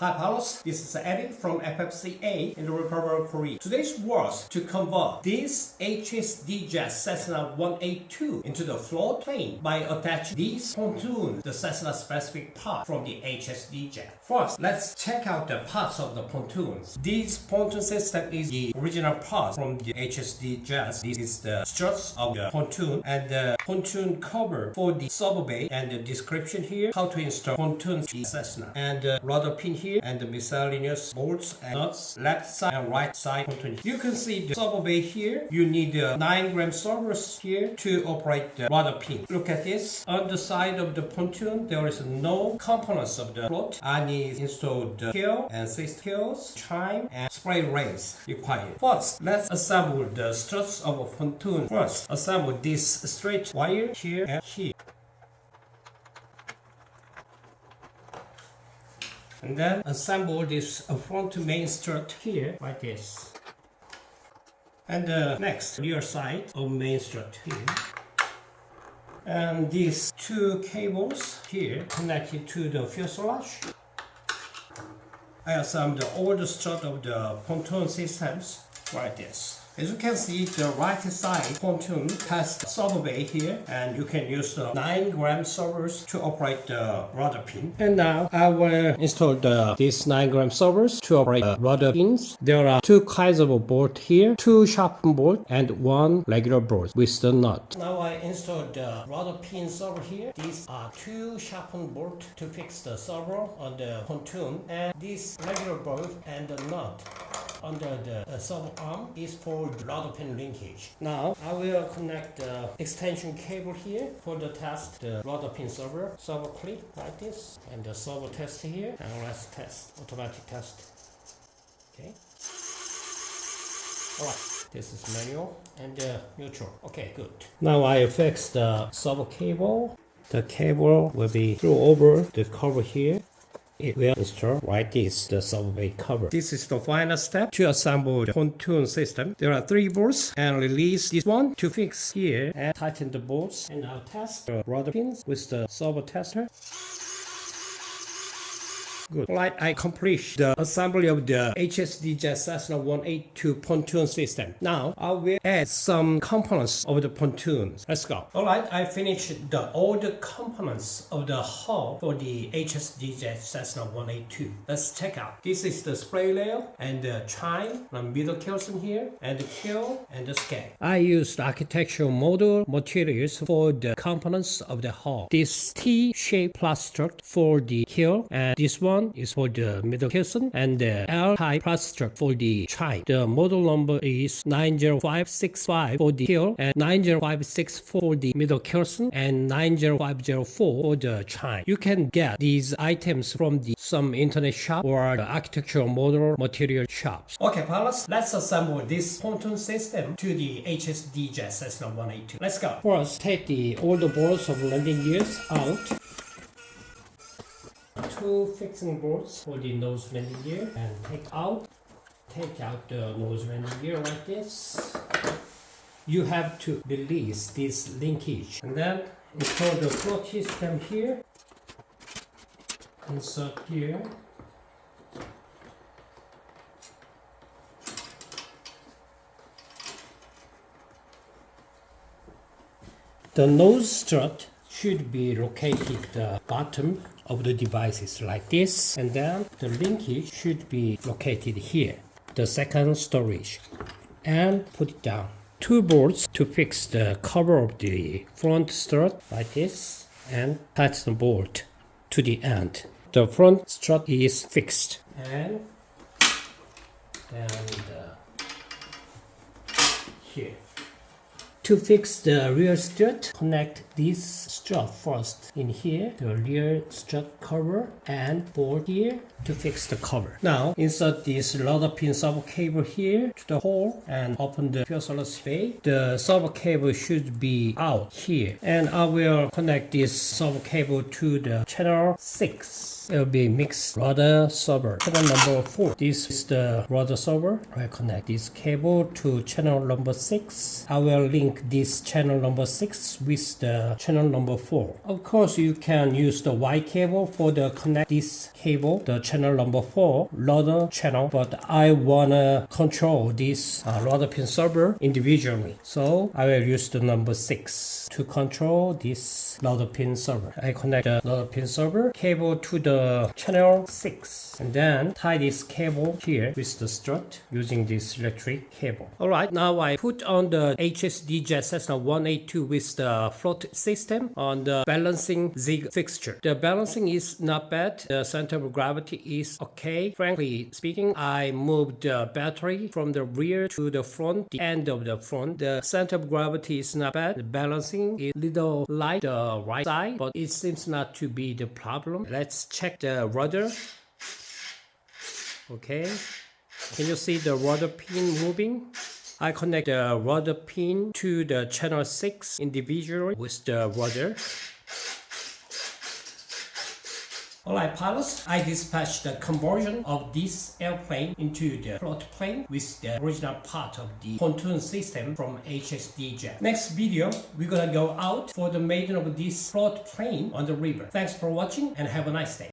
Hi pilots, this is Eddie from FFCA in the Republic of Korea. Today's was to convert this HSDjet Cessna-182 into the float plane by attaching these pontoon, the Cessna specific part from the HSDjet. First, let's check out the parts of the pontoons. This pontoon system is the original part from the HSDjet. This is the struts of the pontoon and the pontoon cover for the servo bay, and the description here how to install pontoon Cessna, and the rudder pin here and the miscellaneous bolts and nuts left side and right side pontoon. You can see the servo bay here. You need 9-gram servos here to operate the rudder pin. Look at this. On the side of the pontoon there is no components of the float. I need to install the keel and 6 keels, chime and spray rails required. First, let's assemble the struts of a pontoon. First, assemble this straight wire here and here. And then assemble this front main strut here like this. And the next rear side of main strut here. And these 2 cables here connected to the fuselage. I assembled all the strut of the pontoon systems like this. As you can see, the right side pontoon has the servo bay here, and you can use the 9-gram servos to operate the rudder pin. And now I will install these 9-gram servos to operate the rudder pins. There are 2 kinds of bolt here, 2 sharpened bolt and 1 regular bolt with the nut. Now I installed the rudder pin servo here. These are 2 sharpened bolt to fix the servo on the pontoon, and this regular bolt and the nut under the servo arm is for the rudder pin linkage. Now I will connect the extension cable here for the test the rudder pin servo clip like this, and the servo test here, and let's test automatic test. Okay. Alright, this is manual and neutral. Okay, good. Now I fix the servo cable. The cable will be through over the cover here. It will install like this, the servo bay cover. This is the final step to assemble the pontoon system. There are 3 bolts, and release this one to fix here and tighten the bolts. And I'll test the rudder pins with the servo tester. Good. Alright, I complete the assembly of the HSDjet Cessna-182 pontoon system. Now I will add some components of the pontoons. Let's go. Alright, I finished all the components of the hull for the HSDjet Cessna-182. Let's check out. This is the spray rail and the chime, the middle keels in here, and the keel and the scale. I used architectural model materials for the components of the hull. This T-shaped plastic for the keel, and this one is for the middle keelson, and the L-type plastic for the chime. The model number is 90565 for the keel, and 90564 for the middle keelson, and 90504 for the chime. You can get these items from some internet shop or the architectural model material shops. Okay, pilots, let's assemble this pontoon system to the HSDjet Cessna-182. Let's go. First, take all the bolts of landing gears out. 2 fixing bolts for the nose landing gear, and take out the nose landing gear like this. You have to release this linkage, and then install the float system here. Insert here. The nose strut should be located at the bottom of the devices like this, and then the linkage should be located here, the second storage, and put it down. 2 bolts to fix the cover of the front strut like this, and tighten the bolt to the end. The front strut is fixed, and here. To fix the rear strut, connect this strut first in here, the rear strut cover, and bolt here to fix the cover. Now insert this rudder pin servo cable here to the hole and open the fuselage bay. The servo cable should be out here, and I will connect this servo cable to the channel 6. It will be mixed rudder servo. Channel number 4. This is the rudder servo. I will connect this cable to channel number 6. I will link link this channel number 6 with the channel number 4. Of course, you can use the Y cable for the connect this cable, the channel number 4 rudder channel, but I wanna control this rudder pin servo individually. So I will use the number 6 to control this rudder pin servo. I connect the rudder pin servo cable to the channel 6 and then tie this cable here with the strut using this electric cable. Alright, now I put on the HSDjet Cessna-182 with the float system on the balancing zig fixture. The balancing is not bad. The center of gravity is okay. Frankly speaking, I moved the battery from the rear to the front, the end of the front. The center of gravity is not bad. The balancing is little light the right side, but it seems not to be the problem. Let's check the rudder. Okay, can you see the rudder pin moving? I connect the rudder pin to the channel 6 individually with the rudder. Alright pilots, I dispatched the conversion of this airplane into the float plane with the original part of the pontoon system from HSDjet. Next video, we're gonna go out for the maiden of this float plane on the river. Thanks for watching and have a nice day.